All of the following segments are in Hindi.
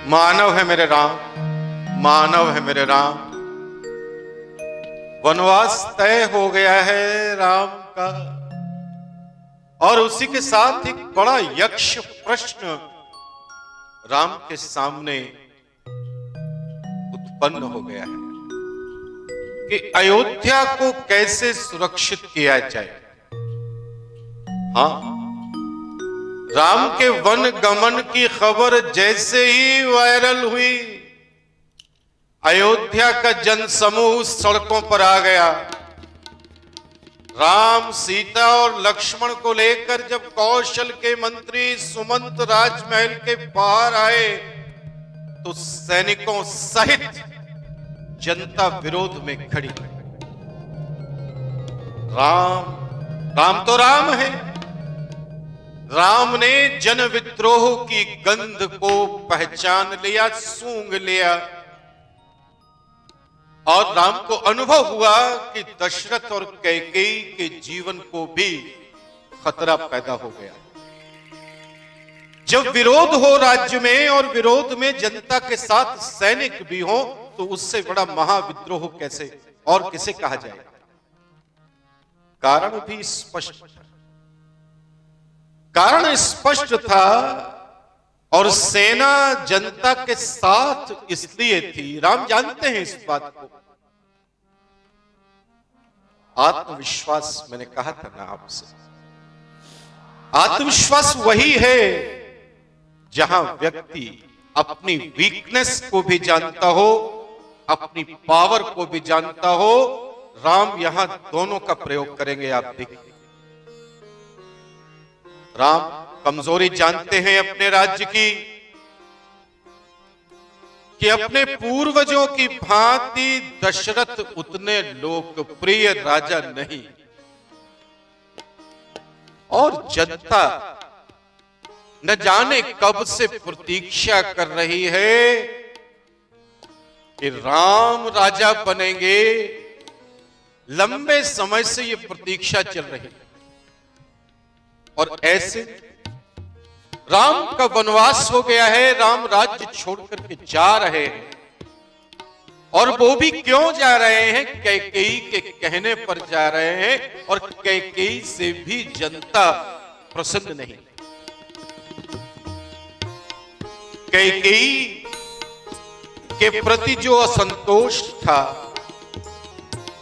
मानव है मेरे राम, मानव है मेरे राम। वनवास तय हो गया है राम का, और उसी के साथ एक बड़ा यक्ष प्रश्न राम के सामने उत्पन्न हो गया है कि अयोध्या को कैसे सुरक्षित किया जाए। हाँ, राम के वन गमन की खबर जैसे ही वायरल हुई, अयोध्या का जनसमूह सड़कों पर आ गया। राम, सीता और लक्ष्मण को लेकर जब कौशल के मंत्री सुमंत राजमहल के बाहर आए तो सैनिकों सहित जनता विरोध में खड़ी। राम तो राम है। राम ने जन विद्रोह की गंध को पहचान लिया, सूंघ लिया, और राम को अनुभव हुआ कि दशरथ और कैकेयी के जीवन को भी खतरा पैदा हो गया। जब विरोध हो राज्य में और विरोध में जनता के साथ सैनिक भी हो, तो उससे बड़ा महाविद्रोह कैसे और किसे कहा जाए। कारण भी स्पष्ट, कारण स्पष्ट था, और सेना जनता के साथ इसलिए थी, राम जानते हैं इस बात को। आत्मविश्वास, मैंने कहा था ना आपसे, आत्मविश्वास वही है जहां व्यक्ति अपनी वीकनेस को भी जानता हो, अपनी पावर को भी जानता हो। राम यहां दोनों का प्रयोग करेंगे, आप देखिए। राम कमजोरी जानते हैं अपने राज्य की, कि अपने पूर्वजों की भांति दशरथ उतने लोकप्रिय राजा नहीं, और जनता न जाने कब से प्रतीक्षा कर रही है कि राम राजा बनेंगे। लंबे समय से यह प्रतीक्षा चल रही है, और ऐसे राम का वनवास हो गया है, राम राज्य छोड़कर के जा रहे हैं, और वो भी क्यों जा रहे हैं? कैकेयी के कहने पर जा रहे हैं, और कैकेयी से भी जनता प्रसन्न नहीं। कैकेयी के प्रति जो असंतोष था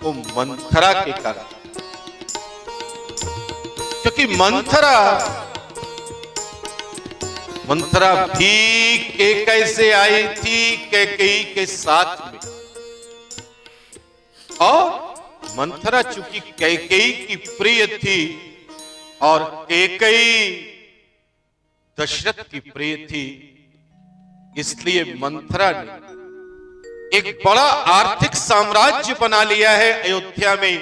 वो मंथरा के कारण, क्योंकि मंथरा भी कैसे आई थी कैकेयी के साथ में, और मंथरा चूंकि कैकेयी की प्रिय थी और कैकेयी दशरथ की प्रिय थी, इसलिए मंथरा ने एक बड़ा आर्थिक साम्राज्य बना लिया है अयोध्या में,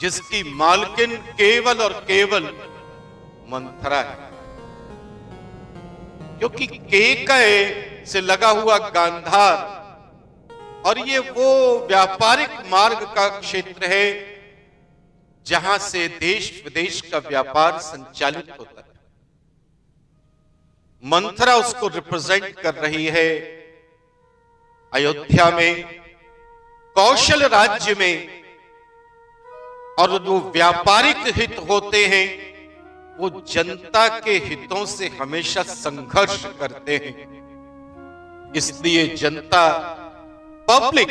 जिसकी मालकिन केवल और केवल मंथरा है। क्योंकि केकय से लगा हुआ गांधार, और ये वो व्यापारिक मार्ग का क्षेत्र है जहां से देश विदेश का व्यापार संचालित होता है। मंथरा उसको रिप्रेजेंट कर रही है अयोध्या में, कौशल राज्य में, और जो व्यापारिक हित होते हैं वो जनता के हितों से हमेशा संघर्ष करते हैं। इसलिए जनता, पब्लिक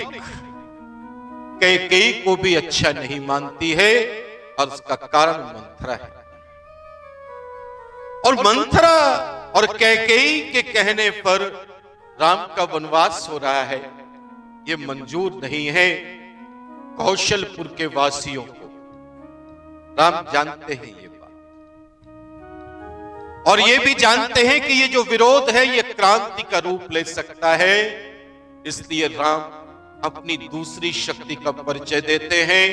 कैकेयी को भी अच्छा नहीं मानती है, और उसका कारण मंथरा है। और मंथरा और कैकेयी के कहने पर राम का वनवास हो रहा है, ये मंजूर नहीं है कौशलपुर के वासियों को। राम जानते हैं ये बात, और ये भी जानते हैं कि ये जो विरोध है ये क्रांति का रूप ले सकता है। इसलिए राम अपनी दूसरी शक्ति का परिचय देते हैं,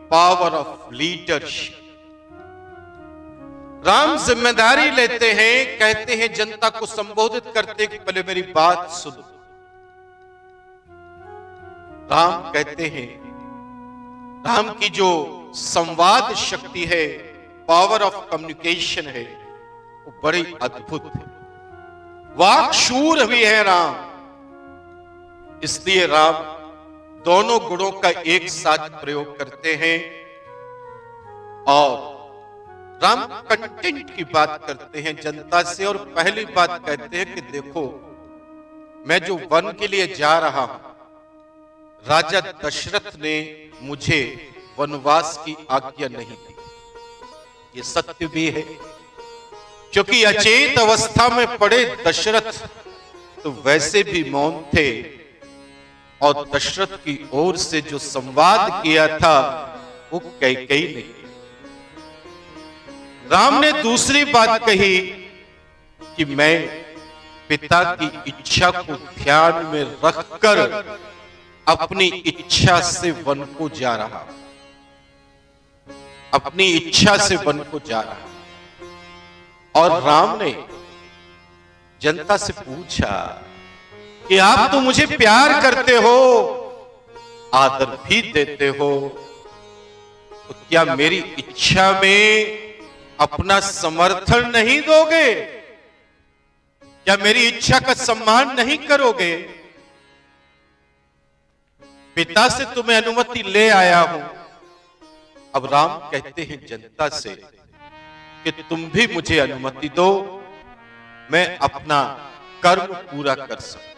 पावर ऑफ लीडरशिप। राम जिम्मेदारी लेते हैं, कहते हैं जनता को संबोधित करते कि पहले मेरी बात सुनो। राम कहते हैं, राम की जो संवाद शक्ति है, पावर ऑफ कम्युनिकेशन है, वो बड़ी अद्भुत है। वाक्शूर भी है राम। इसलिए राम दोनों गुणों का एक साथ प्रयोग करते हैं और राम कंटेंट की बात करते हैं जनता से। और पहली बात कहते हैं कि देखो, मैं जो वन के लिए जा रहा हूं, राजा दशरथ ने मुझे वनवास की आज्ञा नहीं दी। ये सत्य भी है, क्योंकि अचेत अवस्था में पड़े दशरथ तो वैसे भी मौन थे और दशरथ की ओर से जो संवाद किया था वो कैकेयी ने किया। राम ने दूसरी बात कही कि मैं पिता की इच्छा को ध्यान में रखकर अपनी इच्छा से वन को जा रहा हूं, अपनी इच्छा से वन को जा रहा हूं। और राम ने जनता से पूछा कि आप तो मुझे प्यार करते हो, आदर भी देते हो, तो क्या मेरी इच्छा में अपना समर्थन नहीं दोगे? क्या मेरी इच्छा का सम्मान नहीं करोगे? पिता से तो मैं अनुमति ले आया हूं। अब राम कहते हैं जनता से कि तुम भी मुझे अनुमति दो, मैं अपना कर्म पूरा कर सकूं।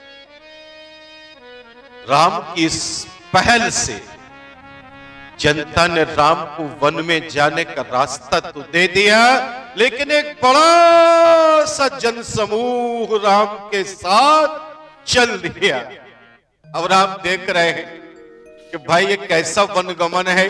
राम की इस पहल से जनता ने राम को वन में जाने का रास्ता तो दे दिया, लेकिन एक बड़ा सा जनसमूह राम के साथ चल दिया। अब राम देख रहे हैं कि भाई ये कैसा वनगमन है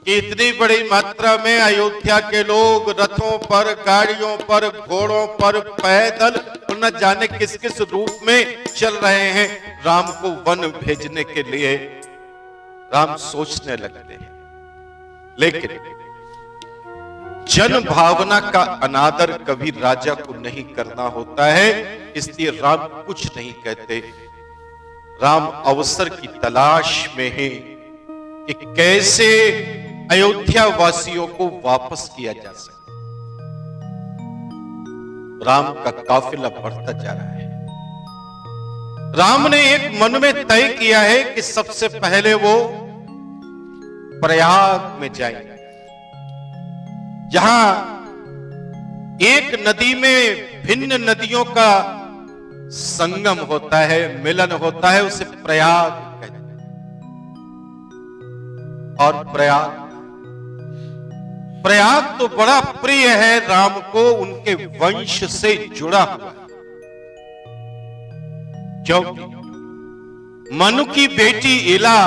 कि इतनी बड़ी मात्रा में अयोध्या के लोग रथों पर, गाड़ियों पर, घोड़ों पर, पैदल और न जाने किस किस रूप में चल रहे हैं राम को वन भेजने के लिए। राम सोचने लगते हैं, लेकिन जन भावना का अनादर कभी राजा को नहीं करना होता है, इसलिए राम कुछ नहीं कहते। राम अवसर की तलाश में है कि कैसे अयोध्या वासियों को वापस किया जा सके। राम का काफिला बढ़ता जा रहा है। राम ने एक मन में तय किया है कि सबसे पहले वो प्रयाग में जाएंगे, जहां एक नदी में भिन्न नदियों का संगम होता है, मिलन होता है, उसे प्रयाग कहते हैं। और प्रयाग तो बड़ा प्रिय है राम को, उनके वंश से जुड़ा हुआ, क्योंकि मनु की बेटी इला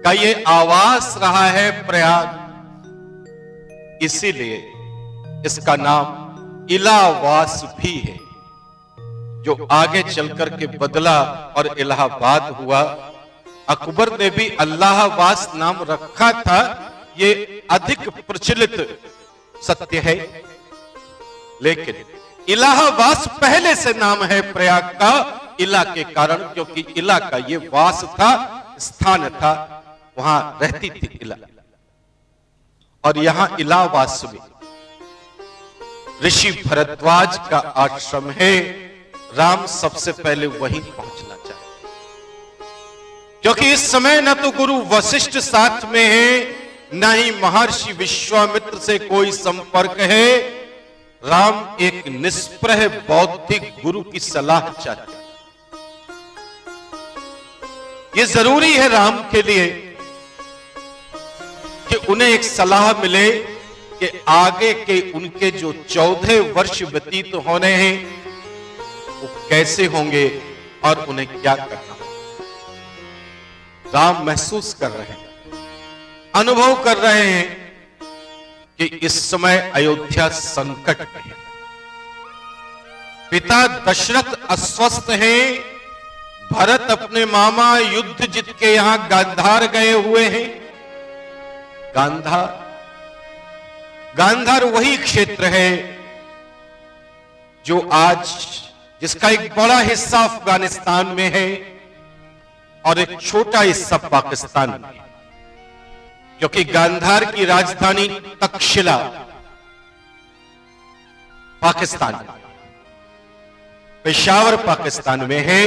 का ये आवास रहा है प्रयाग, इसीलिए इसका नाम इलाहावास भी है, जो आगे चलकर के बदला और इलाहाबाद हुआ। अकबर ने भी अल्लाहवास नाम रखा था, ये अधिक प्रचलित सत्य है, लेकिन इलाहावास पहले से नाम है प्रयाग का, इला के कारण, क्योंकि इला का ये वास था, स्थान था, वहां रहती थी इला। और यहां इलाहावास में ऋषि भरद्वाज का आश्रम है। राम सबसे पहले वहीं पहुंचना चाहते, क्योंकि इस समय न तो गुरु वशिष्ठ साथ में है, न ही महर्षि विश्वामित्र से कोई संपर्क है। राम एक निष्प्रह बौद्धिक गुरु की सलाह चाहते। ये जरूरी है राम के लिए कि उन्हें एक सलाह मिले कि आगे के उनके जो 14 वर्ष व्यतीत होने हैं वो कैसे होंगे और उन्हें क्या करना। राम महसूस कर रहे हैं, अनुभव कर रहे हैं कि इस समय अयोध्या संकट में है। पिता दशरथ अस्वस्थ हैं, भरत अपने मामा युद्ध जीत के यहां गांधार गए हुए हैं। गांधार वही क्षेत्र है जो आज, जिसका एक बड़ा हिस्सा अफगानिस्तान में है और एक छोटा हिस्सा पाकिस्तान में, क्योंकि गांधार की राजधानी तक्षशिला पाकिस्तान में पेशावर पाकिस्तान में है,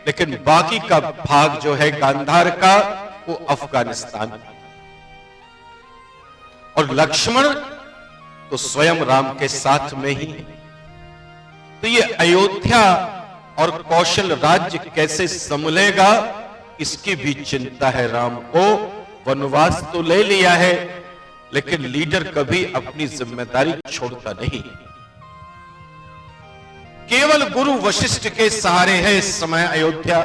लेकिन बाकी का भाग जो है गांधार का वो अफगानिस्तान में। और लक्ष्मण तो स्वयं राम के साथ में ही है। तो ये अयोध्या और कौशल राज्य कैसे संभलेगा, इसकी भी चिंता है राम को। वनवास तो ले लिया है, लेकिन लीडर कभी अपनी जिम्मेदारी छोड़ता नहीं। केवल गुरु वशिष्ठ के सहारे है इस समय अयोध्या।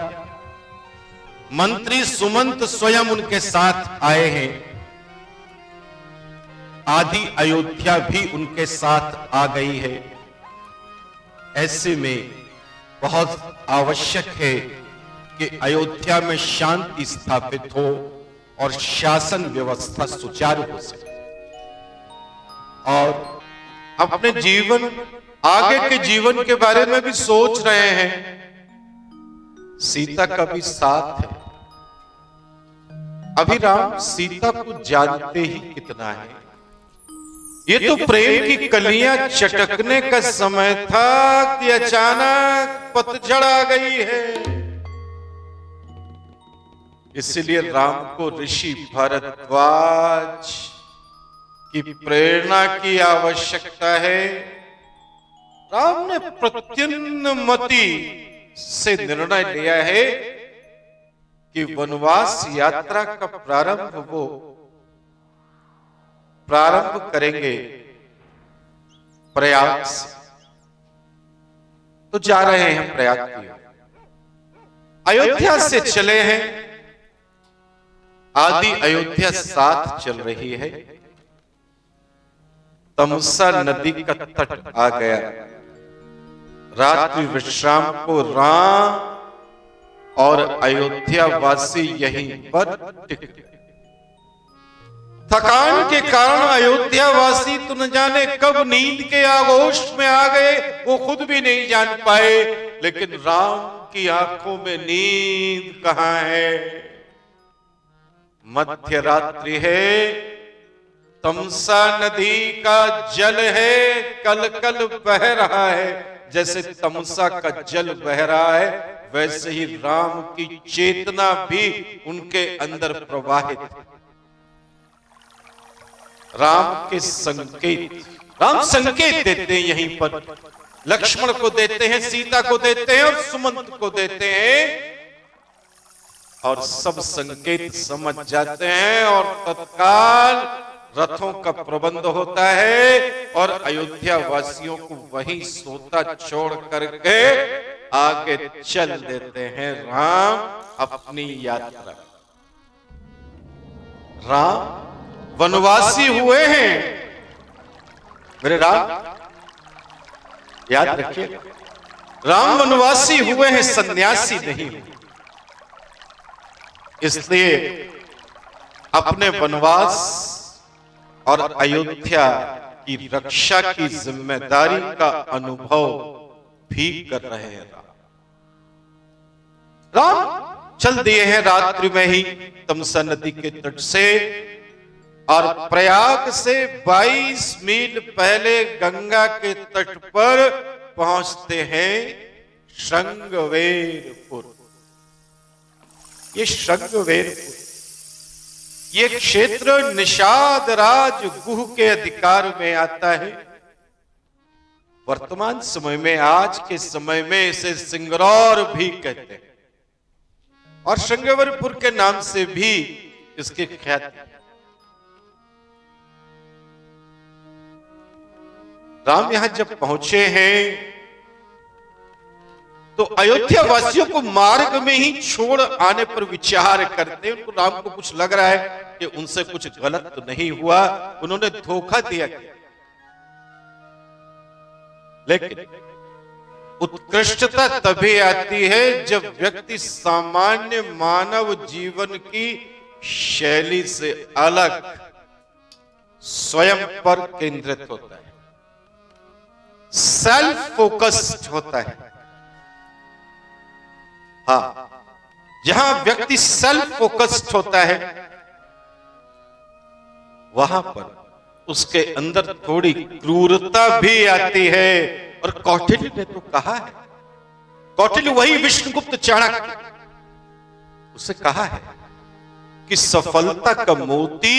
मंत्री सुमंत स्वयं उनके साथ आए हैं। आधी अयोध्या भी उनके साथ आ गई है। ऐसे में बहुत आवश्यक है कि अयोध्या में शांति स्थापित हो और शासन व्यवस्था सुचारू हो सके। और अपने जीवन, आगे के जीवन के बारे में भी सोच रहे हैं। सीता का भी साथ है। अभी राम सीता को जानते ही कितना है। ये तो प्रेम की कलियां चटकने का समय था कि अचानक पतझड़ आ गई है। इसलिए राम को ऋषि भारद्वाज की प्रेरणा की आवश्यकता है। राम ने प्रत्यन्नमति से निर्णय लिया है कि वनवास यात्रा का प्रारंभ वो प्रारंभ करेंगे प्रयाग से। तो जा रहे हैं प्रयाग की। अयोध्या से चले हैं। आदि अयोध्या साथ चल रही है। तमसा नदी का तट आ गया। रात्रि विश्राम को राम और अयोध्या वासी यहीं पर टिक। थकान के कारण अयोध्या वासी तो न जाने कब नींद के आगोश में आ गए, वो खुद भी नहीं जान पाए। लेकिन राम की आंखों में नींद कहां है। मध्य रात्रि है। तमसा नदी का जल है, कल कल बह रहा है। जैसे तमसा का जल बह रहा है, वैसे ही राम की चेतना भी उनके अंदर प्रवाहित है। राम के संकेत, राम संकेत देते हैं यहीं पर। लक्ष्मण को देते हैं, सीता को देते हैं और सुमंत को देते हैं। और सब संकेत समझ जाते हैं और तत्काल रथों का प्रबंध होता है और अयोध्या वासियों को वहीं सोता छोड़ करके आगे चल देते हैं राम अपनी यात्रा। राम वनवासी हुए हैं मेरे राम, याद रखिए। राम वनवासी हुए हैं, सन्यासी नहीं हुए। इसलिए अपने वनवास और अयोध्या की रक्षा की जिम्मेदारी का अनुभव भी कर रहे हैं। राम चल दिए हैं रात्रि में ही तमसा नदी के तट से। और प्रयाग से 22 मील पहले गंगा के तट पर पहुंचते हैं श्रृंगवेरपुर। ये श्रृंगवेरपुर, ये क्षेत्र निषाद राज गुह के अधिकार में आता है। वर्तमान समय में, आज के समय में इसे सिंगरौर भी कहते हैं और श्रृंगवेरपुर के नाम से भी इसकी ख्याति। राम यहां जब पहुंचे हैं तो अयोध्या वासियों को मार्ग में ही छोड़ आने पर विचार करते। उनको राम को कुछ लग रहा है कि उनसे कुछ गलत तो नहीं हुआ, उन्होंने धोखा दिया। लेकिन उत्कृष्टता तभी आती है जब व्यक्ति सामान्य मानव जीवन की शैली से अलग स्वयं पर केंद्रित होता है, सेल्फ फोकस्ड होता है। हाँ, जहां व्यक्ति सेल्फ फोकस्ड होता है वहां पर उसके अंदर थोड़ी क्रूरता भी आती है। और कौटिल्य ने तो कहा है कौटिल्य वही विष्णुगुप्त चाणक्य, उसे कहा है कि सफलता का मोती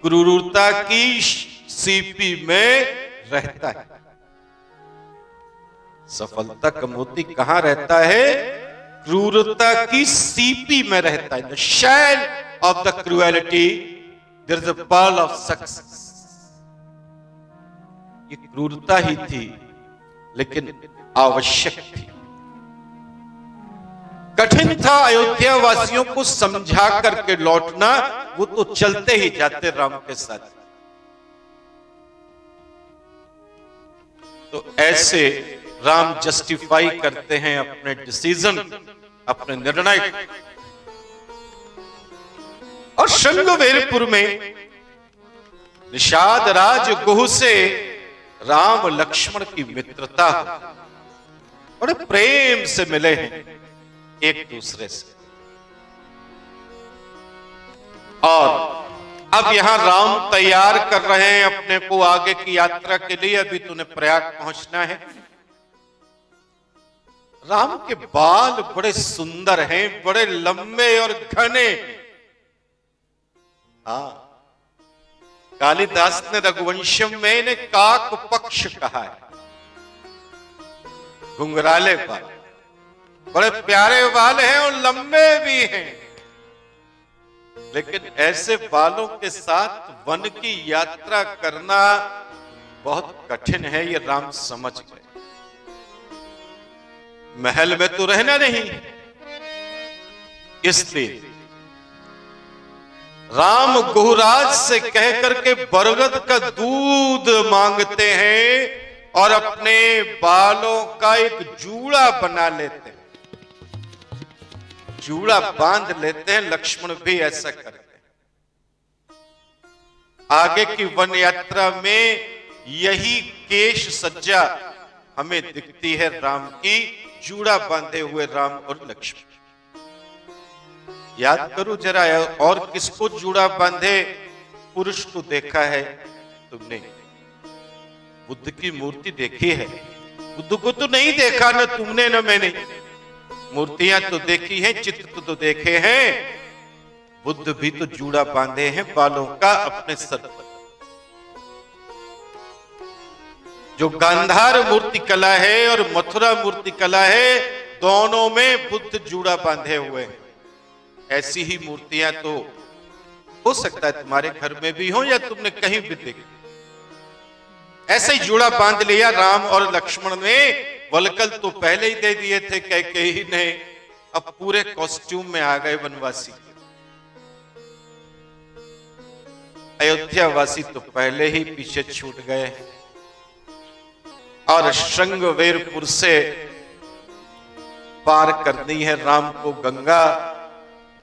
क्रूरता की सीपी में रहता है। सफलता का मोती कहां रहता है? क्रूरता की सीपी में रहता है। The shell of the cruelty there is a pearl of success. ये क्रूरता ही थी, लेकिन आवश्यक थी। कठिन था अयोध्या वासियों को समझा करके लौटना, वो तो चलते ही जाते राम के साथ। तो ऐसे राम जस्टिफाई करते हैं अपने डिसीजन, अपने निर्णय। और श्रृंगवेरपुर में निषाद राज गुह से राम लक्ष्मण की मित्रता, बड़े प्रेम से मिले हैं एक दूसरे से। और अब यहां राम तैयार कर रहे हैं अपने को आगे की यात्रा के लिए। अभी तूने प्रयाग पहुंचना है। राम के बाल बड़े सुंदर हैं, बड़े लंबे और घने। कालिदास ने रघुवंशम में इन्हें काक पक्ष कहा है। घुंघराले बाल, बड़े प्यारे बाल हैं और लंबे भी हैं। लेकिन ऐसे बालों के साथ वन की यात्रा करना बहुत कठिन है, ये राम समझ गए। महल में तो रहना नहीं, इसलिए राम गुहराज से कह करके बरगद का दूध मांगते हैं और अपने बालों का एक जूड़ा बना लेते हैं, जूड़ा बांध लेते हैं। लक्ष्मण भी ऐसा करते हैं। आगे की वन यात्रा में यही केश सज्जा हमें दिखती है राम की, जूड़ा बांधे हुए राम और लक्ष्मण। याद करो जरा, और किसको जूड़ा बांधे पुरुष को देखा है तुमने? बुद्ध की मूर्ति देखी है? बुद्ध को तो नहीं देखा, न तुमने न मैंने। मूर्तियां तो देखी हैं, चित्र तो देखे हैं। बुद्ध भी तो जूड़ा बांधे हैं बालों का अपने सर पर। जो गांधार मूर्ति कला है और मथुरा मूर्ति कला है, दोनों में बुद्ध जूड़ा बांधे हुए हैं। ऐसी ही मूर्तियां तो हो सकता है तुम्हारे घर में भी हो या तुमने कहीं भी देखी। ऐसे ही जूड़ा बांध लिया राम और लक्ष्मण ने। वलकल तो पहले ही दे दिए थे कैकेयी ने, अब पूरे कॉस्ट्यूम में आ गए वनवासी। अयोध्या वासी तो पहले ही पीछे छूट गए हैं। और श्रृंगवेरपुर से पार करनी है राम को गंगा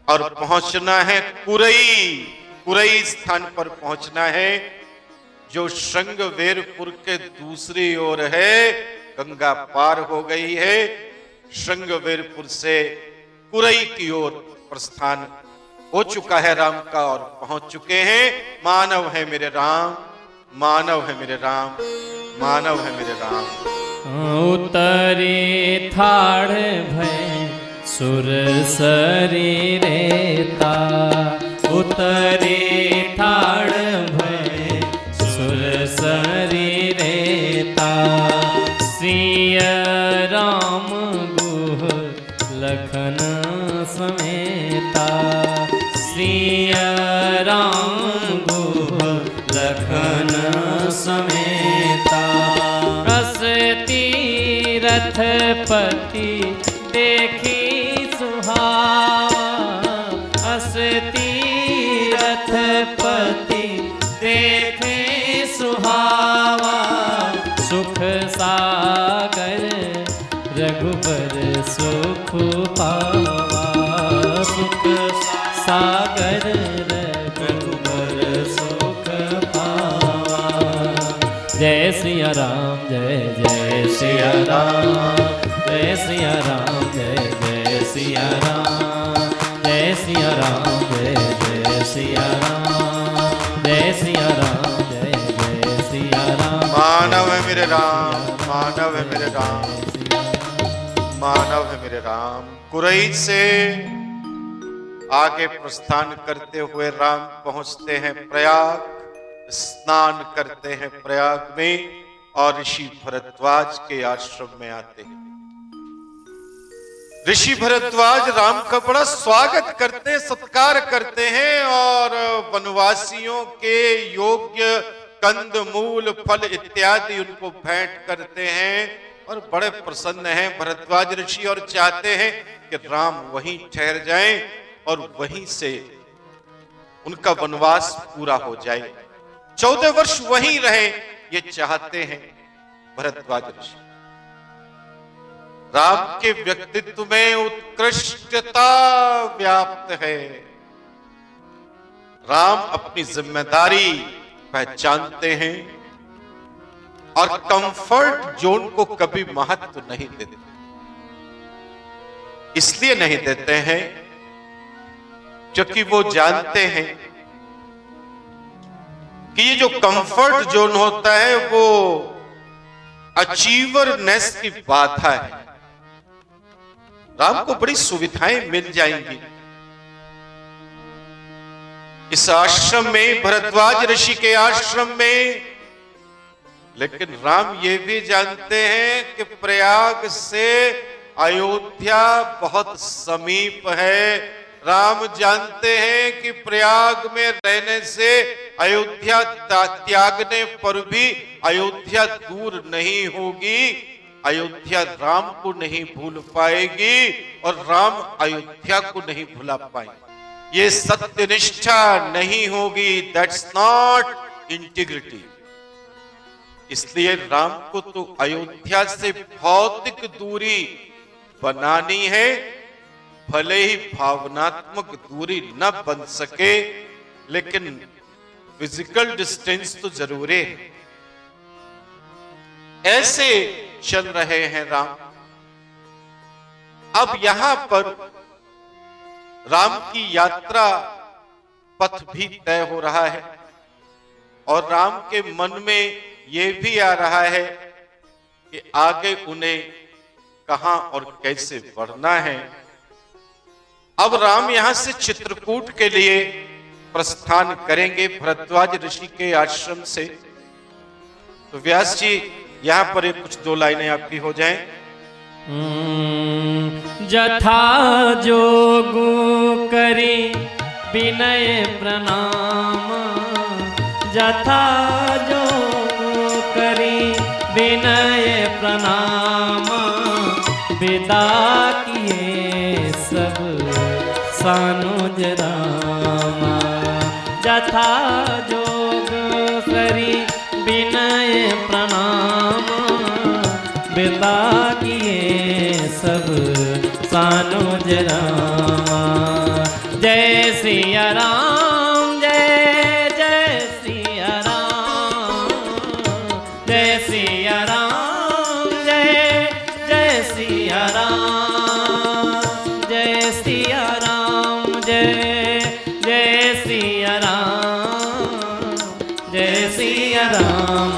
और पहुंचना है कुरई। कुरई स्थान पर पहुंचना है जो श्रृंगवेरपुर के दूसरी ओर है। गंगा पार हो गई है। श्रृंगवेरपुर से कुरई की ओर प्रस्थान हो चुका है राम का और पहुंच चुके हैं। मानव है मेरे राम, मानव है मेरे राम, मानव है मेरे राम। उतरे थाड़ भय सुर शरीरेता, उतरे थाड़ भय सुर शरीरेता। सिय राम गुह लखन समेता, सिय राम गुह लखन समेता। अस तीरथ पति देखी अस तीरथ पति देखे सुहावा। सुख सागर रघुबर सुख पावा, सुख सागर रघुबर सुख पावा। जय सिया राम, जय जय सिया राम, जय सिया राम, जय जय सिया राम, जय सिया राम, जय जय सिया राम, जय सिया राम, जय जय सिया राम। मानव है मेरे राम, मानव है मेरे राम। मानव है मेरे राम। कुरैश से आगे प्रस्थान करते हुए राम पहुंचते हैं प्रयाग, स्नान करते हैं प्रयाग में और ऋषि भरद्वाज के आश्रम में आते हैं। ऋषि भरद्वाज राम का बड़ा स्वागत करते हैं, सत्कार करते हैं और वनवासियों के योग्य कंद मूल फल इत्यादि उनको भेंट करते हैं और बड़े प्रसन्न हैं भरद्वाज ऋषि और चाहते हैं कि राम वहीं ठहर जाएं और वहीं से उनका वनवास पूरा हो जाए, 14 वर्ष वहीं रहे, ये चाहते हैं भरद्वाज ऋषि। राम के व्यक्तित्व में उत्कृष्टता व्याप्त है। राम अपनी जिम्मेदारी पहचानते हैं और कंफर्ट जोन को कभी महत्व नहीं देते। इसलिए नहीं देते हैं क्योंकि वो जानते हैं कि ये जो कंफर्ट जोन होता है वो अचीवरनेस की बाधा है। राम को बड़ी सुविधाएं मिल जाएंगी इस आश्रम में, भरद्वाज ऋषि के आश्रम में, लेकिन राम ये भी जानते हैं कि प्रयाग से अयोध्या बहुत समीप है। राम जानते हैं कि प्रयाग में रहने से अयोध्या त्यागने पर भी अयोध्या दूर नहीं होगी, अयोध्या राम को नहीं भूल पाएगी और राम अयोध्या को नहीं भुला पाएंगे। ये सत्यनिष्ठा नहीं होगी, दैट्स नॉट इंटीग्रिटी। इसलिए राम को तो अयोध्या से भौतिक दूरी बनानी है, भले ही भावनात्मक दूरी न बन सके, लेकिन फिजिकल डिस्टेंस तो जरूरी है। ऐसे चल रहे हैं राम। अब यहां पर राम की यात्रा पथ भी तय हो रहा है और राम के मन में यह भी आ रहा है कि आगे उन्हें कहां और कैसे बढ़ना है। अब राम यहां से चित्रकूट के लिए प्रस्थान करेंगे भरद्वाज ऋषि के आश्रम से। तो व्यास जी यहां पर कुछ 2 लाइनें आपकी हो जाएं। जथा जोगु करी विनय प्रणाम, जथा जोगु करी विनय प्रणाम, विदा किए सब सानुज रामा। जथा जोग करी विनय प्रणाम, विदा किए सब सानुज रामा। जय सिया राम, जय जय सिया राम, जय सिया राम, जय जय सिया राम, जय सिया राम, जय जय सिया राम, जय सिया राम।